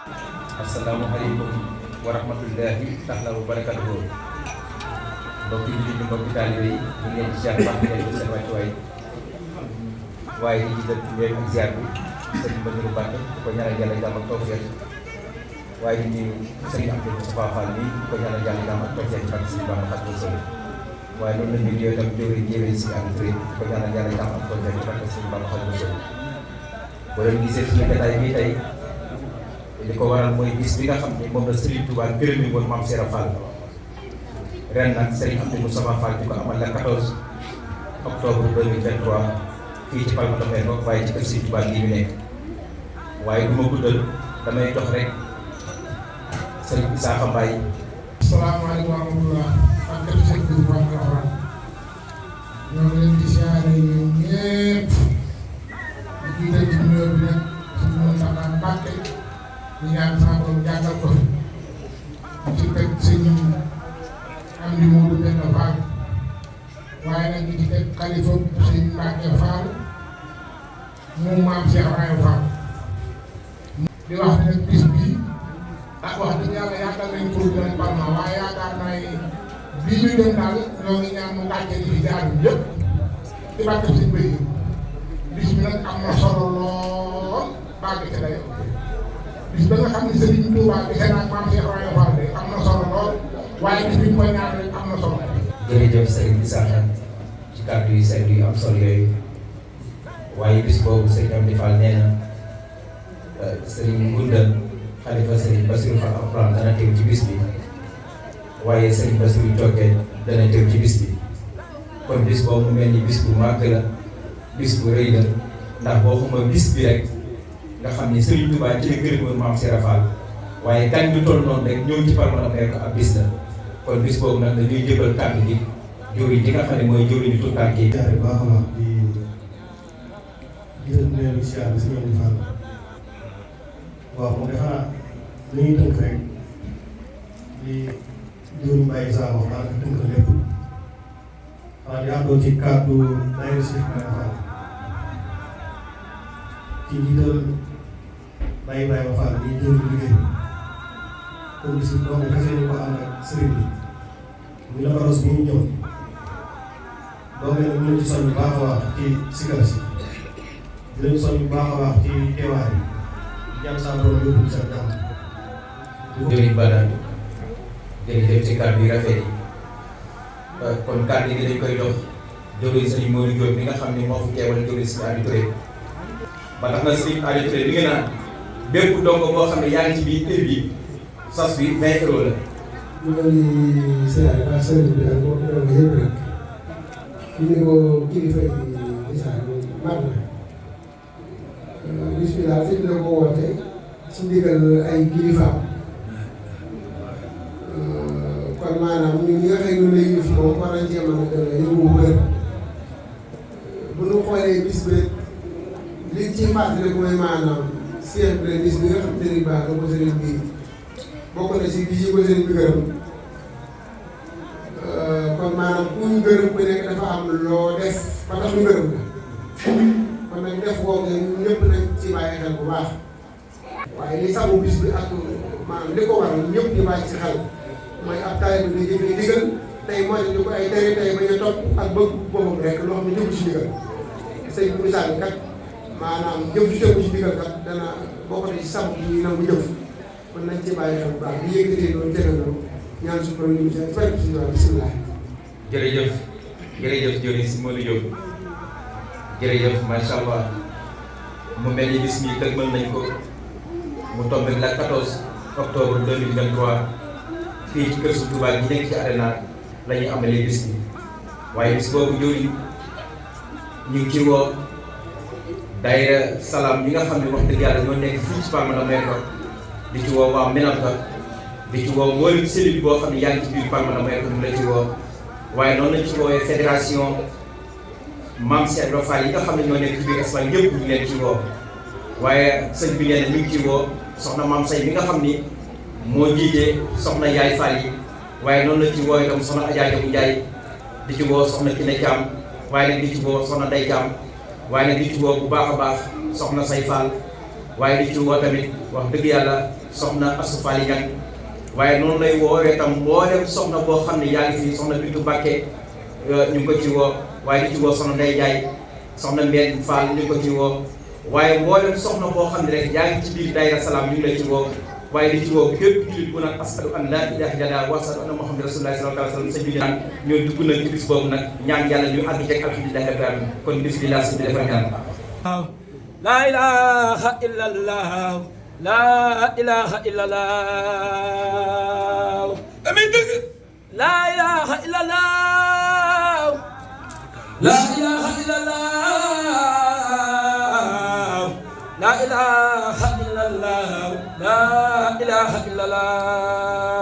Assalamualaikum warahmatullahi taala wabarakatuh. Mbokki jullit ñi mbokki taalibe yi ñu ngi leen di ziar baax di leen seen wàccuwaay waaye di jiital ci ak ziar bi sëriñ Basiru Mbàkke di ko ñaanal yàlla jàmm ak tawfeex waaye di nuyu sëriñ Abdou Moustapha Fall bi di ko ñaanal yàlla jàmm ak tawfeex ci barke si baax na xat sëriñ waaye loolu la ñuy ñëw tam jëwriñ si ak Touré di ko ñaanal yàlla jàmm ak tawfeex ci barke si baax na xat sëriñ boo leen gisee suñu jotaay bii tey li ko waral mooy bis bi nga xam ne moom la Serigne Touba gërëm woon Mame Serap Fall ren nag Serigne Abdou Moustapha Fall di ko amal la 14 octobre 2023 fii ci Palma de Mbaye waaye ci kër Serigne Touba gii ñu nekk waaye du ma guddal damay jox rek Serigne Issakha Mbaye. Asalaamaaleykum wa rahmatulah. ak kër Serigne Touba Alxuraan ñoo ngi leen di siyaare ñoom ñëpp di jiital ci nuyoo bi nag suñu Moustapha Mbacke ñu ñaan sama borom jàngal ko ci teg sëñ am di Moodu benn Fall waaye nag ñu ci teg xalifa sëñ Mbacke Fall moom maam Cheikh Ibrahima Fall di wax nag bis bii ak wax dëgg yàlla yaakaar nañ ko doon Palma waaye yaakaar naa ne bii ñu dem daal ñoo ngi ñaan mu gàcce di fi jaar yëpp di bàkk sëñ Bay bis bi nag am na solo lool bàgg ci dayoo bis ba nga xam ne Serigne Touba bi seen ak maam Cheikh Ibrahima Fall de am na solo lool waaye bis bi ñu koy ñaan rek am na solo. jërëjëf Serigne Issakha ci kàddu yu sell yu am solo yooyu waaye bis boobu Serigne Amdi Fall nee na Serigne Ngunda xalifa Serigne Bassirou Fall Alxuraan dana teew ci bis bi waaye Serigne Bassirou Cokke dana teew ci bis bi kon bis boobu mu mel ni bis bu màgg la bis bu rëy la ndax boo xuma bis bi rek. nga xam ni Serigne Touba ci la gërëmoon Mame Serap Fall waaye kan bi toll noonu rek ñëw ci Palma de Mbaye ab bis la kon bis boobu nag dañuy jëbal kàddu gi jëwriñ ji nga xam ne mooy jëwriñu tout tànk yi. jaare baax a baax di gërëm neelu siyaar bi si ñoom di Fall waaw moom defe naa dañuy tënk rek di jëwriñ Mbaye saa wax daanaka tënk lépp xanaa di àndoo ci kàddu daayira Cheikh Ibrahima Fall ci njiital Baye Ibrahima Fall di jëwriñ liggéey kon bis bi donc fas yéene ko ànd ak sëriñ bi muy la baros bi ñu ñëw donc nag ñu leen ci soñ bu baax a baax ci sikar si di leen soñ bu baax a baax ci teewaay bi di ñaan saa borom yóbbu sa jàmm. jërëjëf Badane jërëjëf ci kàddu yi rafet yi kon kàddu gi dañ koy jox jëwriñ Serigne Modou Diop bi nga xam ne moo fi teewal jëwriñ si Aliou Touré ba tax na Serigne Aliou Touré li nga naan bépp dongo boo xam ne yaa ngi ci biir kër bi sas bi 20 euros la. ñu ngi seetlu ak sëriñ bi ak mbokk dongo yëpp rek ñu ko kilifa yi misaal mag na bis bi daal sëñ bi ko woote ci ndigal ay kilifaam kon maanaam ñun ñi nga xam ne ñu lay yëf moom war nañ cee mën a gën a yëngu bu bëri bu ñu xoolee bis bi liñ ci fàttali mooy maanaam Cheikh bi bis bi nga xam ne sëriñ baax nga ko sëriñ bi bokk na si bis yi ko sëriñ bi gërëm kon maanaam ku ñu gërëm ku nekk dafa am loo def ba tax ñu gërëm la kon nag def koo nga ñun ñëpp nañ ci bàyyi xel bu baax waaye li sabu bis bi ak maanaam li ko waral ñëpp ñu bàyyi si xel mooy ab taay bi di jëfee ndigal tey mooy di ko ay tere tey bañ a topp ak bëgg boppam rek loo xam ne jëfu si ndigal sëñ bu misaal kat maanaam jëf ju tegu ci ndigal kat dana bokk na ci sabu ñuy nangu jëf kon nañ ci bàyyi xel bu baax di yëkkatee loolu jëlee loolu ñaan su borom ñu ci bari ci waaw bisimilah. jërëjëf jërëjëf jërëjëf si Modou Diop jërëjëf macha allah mu mel ni bis mi dëgmal nañ ko mu tombé la 14 octobre 2023 fii ci kër su Touba gi nekk ci arena la ñuy amalee bis bi waaye bis boobu jooju ñu ngi ci woo daayira salaam yi nga xam ne wax dëgg yàlla ñoo nekk fii ci Palma de Mbaye di ci woo waa Minanta di ci woo mboolem cellule boo xam ne yaa ngi ci biir Palma de Mbaye ñu la ci woo waaye noonu lañ ci woowee fédération Mame Cheikh Ibrahima Fall yi nga xam ne ñoo nekk ci biir Espagne ñëpp ñu leen ci woo waaye sëñ bi nee na ñu ngi ci woo soxna Mame Say bi nga xam ni moo jiite soxna Yaay Fall yi waaye noonu la ci woo itam soxna Adja Jabu Njaay di ci woo soxna Kine Caam waaye nag di ci woo soxna Ndey Caam waaye nag di ci woo bu baax a baax soxna Say Fall waaye di ci woo tamit wax dëgg yàlla soxna Astou Fall Niang waaye noonu lay woowee tam mboolem soxna boo xam ne yaa ngi fi soxna Bintu Mbàkke ñu ngi ko ci woo waaye di ci woo soxna Ndey Jaay soxna Mbène Fall ñu ngi ko ci woo waaye mboolem soxna boo xam ne rek yaa ngi ci biir daayira Salaam ñu ngi lay ci woo waaye di ci woo képp jullit bu naan ashadu an laa ilaaha illallaah wa ashadu anna Muhammadan rasuulullaah sallallaahu alayhi wa sallam sa julli naan ñoo dugg na ci bis boobu nag ñaan yàlla ñu àgg ceeg alhamdulillahi rabbil aalamiin kon bismillah si bi defal ñaan laa ilaaha illallaah laa ilaaha illallaah amiin dëgg laa ilaaha illallaah laa ilaaha illallaah laa ilaaha illallaah laa ilaaha illallaah